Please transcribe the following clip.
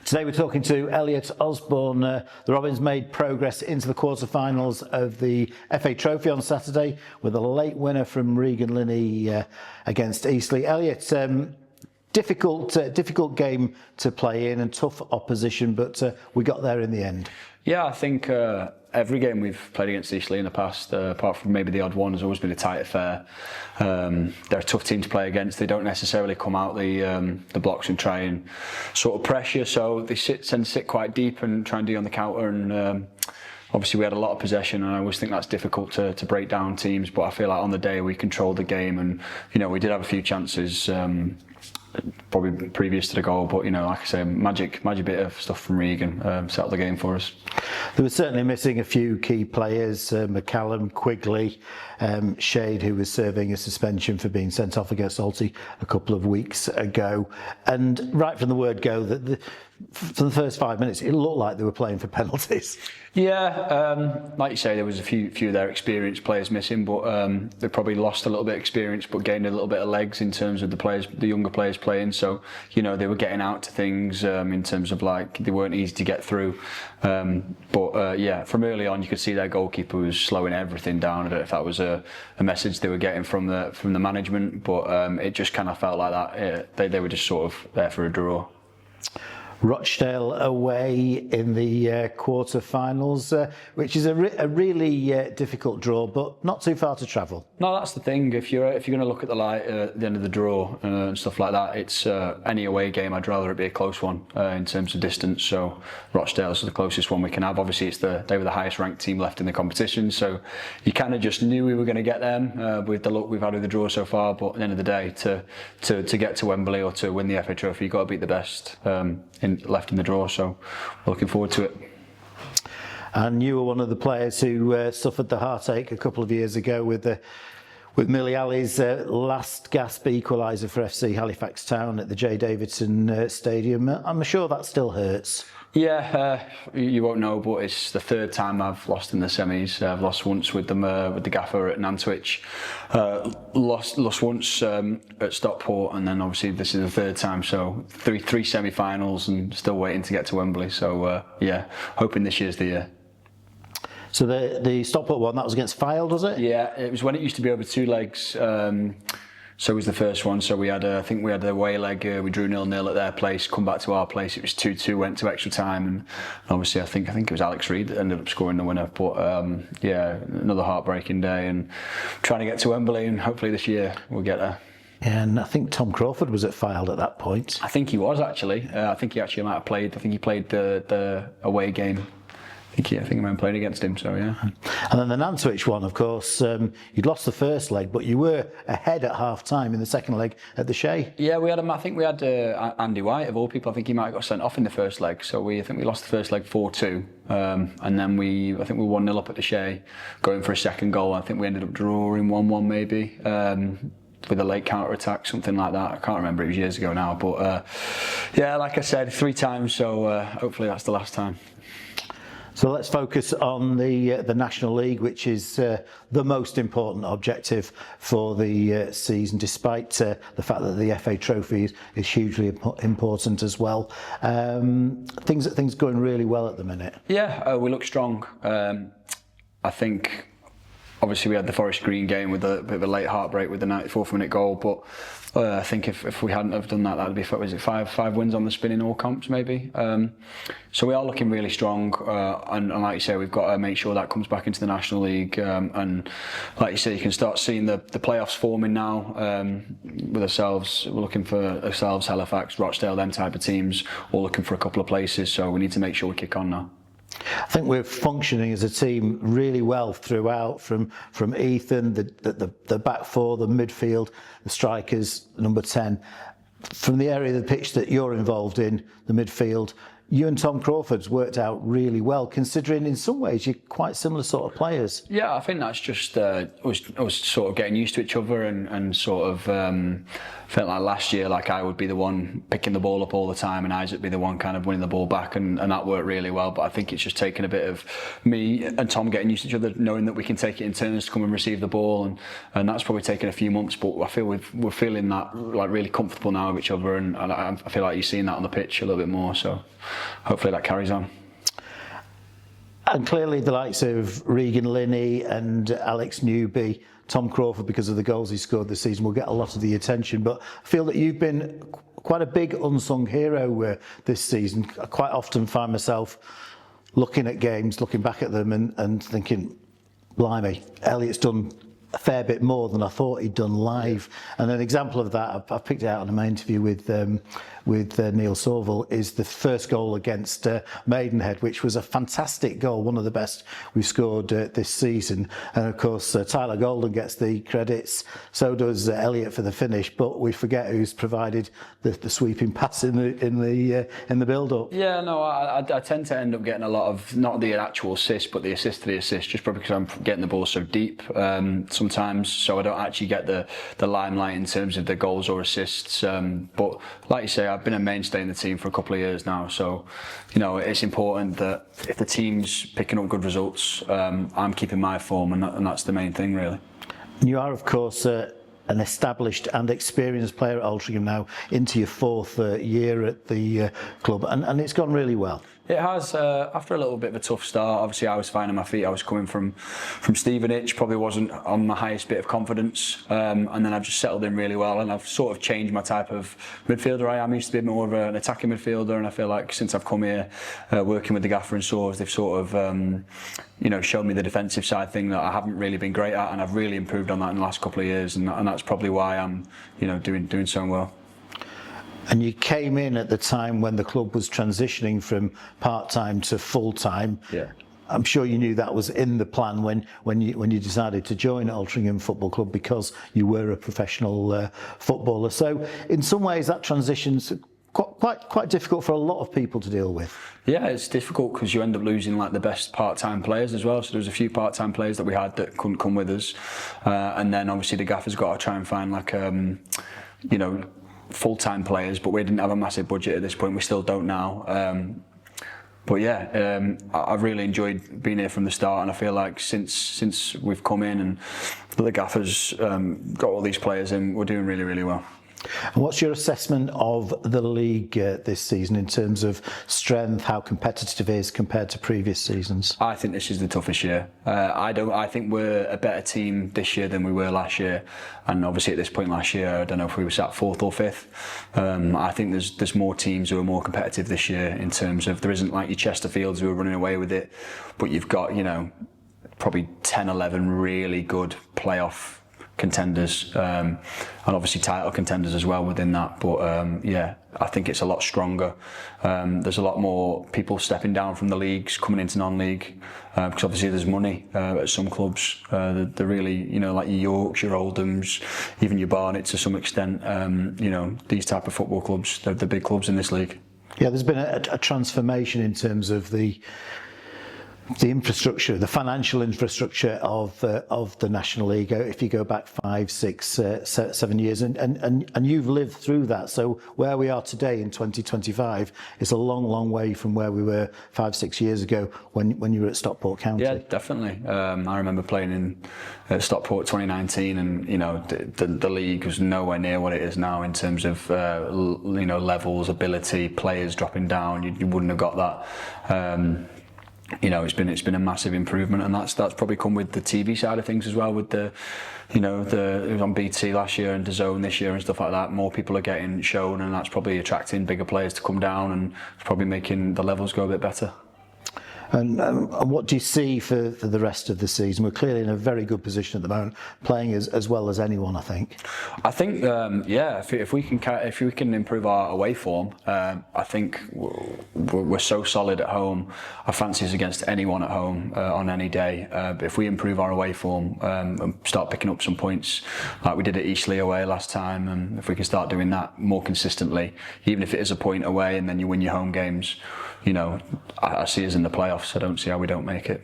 Today we're talking to Elliot Osborne. The Robins made progress into the quarter-finals of the FA Trophy on Saturday with a late winner from Regan Linney against Eastleigh. Elliot, difficult game to play in and tough opposition, but we got there in the end. Yeah, I think every game we've played against Eastleigh in the past, apart from maybe the odd one, has always been a tight affair. They're a tough team to play against. They don't necessarily come out the blocks and try and sort of pressure, so they tend to sit quite deep and try and do on the counter. And obviously we had a lot of possession, and I always think that's difficult to break down teams. But I feel like on the day we controlled the game, and we did have a few chances. Probably previous to the goal, but like I say, magic bit of stuff from Regan settled the game for us. There was certainly missing a few key players: McCallum, Quigley, Shade, who was serving a suspension for being sent off against Alty a couple of weeks ago. And right from the word go, that for the first 5 minutes, it looked like they were playing for penalties. Yeah, like you say, there was a few of their experienced players missing, but they probably lost a little bit of experience, but gained a little bit of legs in terms of the younger players playing. So they were getting out to things in terms of they weren't easy to get through. But yeah, from early on, you could see their goalkeeper was slowing everything down. I don't know if that was a message they were getting from the management, but it just kind of felt like that. They were just sort of there for a draw. Rochdale away in the quarter-finals, which is a really difficult draw, but not too far to travel. No, that's the thing. If you're going to look at the light at the end of the draw and stuff like that, it's any away game. I'd rather it be a close one in terms of distance. So Rochdale is the closest one we can have. Obviously, they were the highest ranked team left in the competition, so you kind of just knew we were going to get them with the luck we've had with the draw so far. But at the end of the day, to get to Wembley or to win the FA Trophy, you've got to beat the best left in the draw, so we're looking forward to it. And you were one of the players who suffered the heartache a couple of years ago with Millie Alley's last gasp equaliser for FC Halifax Town at the J Davidson Stadium. I'm sure that still hurts. Yeah, you won't know, but it's the third time I've lost in the semis. I've lost once with the gaffer at Nantwich, lost once at Stockport, and then obviously this is the third time. So three semi-finals and still waiting to get to Wembley. So yeah, hoping this year's the year. So the Stockport one, that was against Fylde, was it? Yeah, it was when it used to be over 2 legs. So it was the first one. So we had, I think we had the away leg. We drew 0-0 at their place. Come back to our place. It was 2-2. Went to extra time, and obviously I think it was Alex Reid that ended up scoring the winner. But yeah, another heartbreaking day, and trying to get to Wembley, and hopefully this year we'll get there. And I think Tom Crawford was at Fylde at that point. I think he was actually. I think he actually might have played. I think he played the away game. I think I remember playing against him, so yeah. And then the Nantwich one, of course, you'd lost the first leg, but you were ahead at half-time in the second leg at the Shea. Yeah, I think we had Andy White, of all people. I think he might have got sent off in the first leg, so I think we lost the first leg 4-2. And then I think we were 1-0 up at the Shea, going for a second goal. I think we ended up drawing 1-1 maybe. With a late counter-attack, something like that. I can't remember, it was years ago now. But yeah, like I said, 3 times, so hopefully that's the last time. So let's focus on the National League, which is the most important objective for the season, despite the fact that the FA Trophy is hugely important as well. Things going really well at the minute. Yeah, we look strong. I think obviously we had the Forest Green game with a bit of a late heartbreak with the 94th minute goal, but I think if we hadn't have done that, that'd be five wins on the spin in all comps maybe. So we are looking really strong, and like you say, we've got to make sure that comes back into the National League, and like you say, you can start seeing the playoffs forming now with ourselves. We're looking for ourselves, Halifax, Rochdale, them type of teams, all looking for a couple of places, so we need to make sure we kick on now. I think we're functioning as a team really well throughout, from Ethan, the back four, the midfield, the strikers, number 10. From the area of the pitch that you're involved in, the midfield, you and Tom Crawford's worked out really well, considering in some ways you're quite similar sort of players. Yeah, I think that's just us sort of getting used to each other, and sort of felt like last year, like I would be the one picking the ball up all the time, and Isaac be the one kind of winning the ball back, and that worked really well. But I think it's just taken a bit of me and Tom getting used to each other, knowing that we can take it in turns to come and receive the ball, and that's probably taken a few months. But I feel we're feeling that like really comfortable now with each other, and I feel like you're seeing that on the pitch a little bit more. So hopefully that carries on. And clearly the likes of Regan Linney and Alex Newby, Tom Crawford, because of the goals he scored this season, will get a lot of the attention. But I feel that you've been quite a big unsung hero this season. I quite often find myself looking at games, looking back at them and thinking, blimey, Elliot's done a fair bit more than I thought he'd done live. And an example of that, I've picked it out in my interview with Neil Sorville, is the first goal against Maidenhead, which was a fantastic goal, one of the best we've scored this season. And of course, Tyler Golden gets the credits, so does Elliot for the finish, but we forget who's provided the sweeping pass in the build-up. Yeah, no, I tend to end up getting a lot of, not the actual assist, but the assist to the assist, just probably because I'm getting the ball so deep sometimes, so I don't actually get the limelight in terms of the goals or assists. But like you say, I've been a mainstay in the team for a couple of years now, so you know it's important that if the team's picking up good results, I'm keeping my form, and that's the main thing, really. You are, of course, an established and experienced player at Altrincham now, into your fourth year at the club, and it's gone really well. It has, after a little bit of a tough start. Obviously I was finding my feet. I was coming from Stevenage, probably wasn't on my highest bit of confidence, and then I've just settled in really well, and I've sort of changed my type of midfielder I am. I used to be more of an attacking midfielder, and I feel like since I've come here, working with the gaffer and Sores, they've sort of you know, shown me the defensive side thing that I haven't really been great at, and I've really improved on that in the last couple of years, and that's probably why I'm, you know, doing so well. And you came in at the time when the club was transitioning from part-time to full-time. Yeah. I'm sure you knew that was in the plan when you decided to join Altrincham Football Club, because you were a professional footballer. So in some ways that transition's quite difficult for a lot of people to deal with. Yeah, it's difficult because you end up losing like the best part-time players as well. So there was a few part-time players that we had that couldn't come with us, and then obviously the gaffer's got to try and find like you know, full-time players, but we didn't have a massive budget at this point. We still don't now. But yeah, I've really enjoyed being here from the start, and I feel like since we've come in and the gaffer's got all these players in, we're doing really, really well. And what's your assessment of the league this season in terms of strength, how competitive it is compared to previous seasons? I think this is the toughest year. I think we're a better team this year than we were last year, and obviously at this point last year, I don't know if we were sat 4th or 5th. I think there's more teams who are more competitive this year in terms of, there isn't like your Chesterfields who are running away with it, but you've got, you know, probably 10, 11 really good playoff contenders, and obviously title contenders as well within that. But yeah, I think it's a lot stronger. There's a lot more people stepping down from the leagues, coming into non-league, because obviously there's money at some clubs. They're really, you know, like your Yorks, your Oldhams, even your Barnet to some extent. You know, these type of football clubs, they're the big clubs in this league. Yeah, there's been a transformation in terms of the infrastructure, the financial infrastructure of the National League. If you go back 5, 6, 7 years, and you've lived through that. So where we are today in 2025 is a long way from where we were 5, 6 years ago when you were at Stockport County. Yeah, definitely. I remember playing in Stockport 2019, and you know the league was nowhere near what it is now in terms of you know, levels, ability, players dropping down. You wouldn't have got that. You know, it's been a massive improvement, and that's probably come with the TV side of things as well. With the, you know, it was on BT last year and DAZN this year and stuff like that. More people are getting shown, and that's probably attracting bigger players to come down, and it's probably making the levels go a bit better. And what do you see for the rest of the season? We're clearly in a very good position at the moment, playing as well as anyone, I think. I think, yeah, if we can improve our away form, I think we're so solid at home. I fancy us against anyone at home on any day. But if we improve our away form and start picking up some points like we did at Eastleigh away last time, and if we can start doing that more consistently, even if it is a point away and then you win your home games, you know, I see us in the playoffs. I don't see how we don't make it.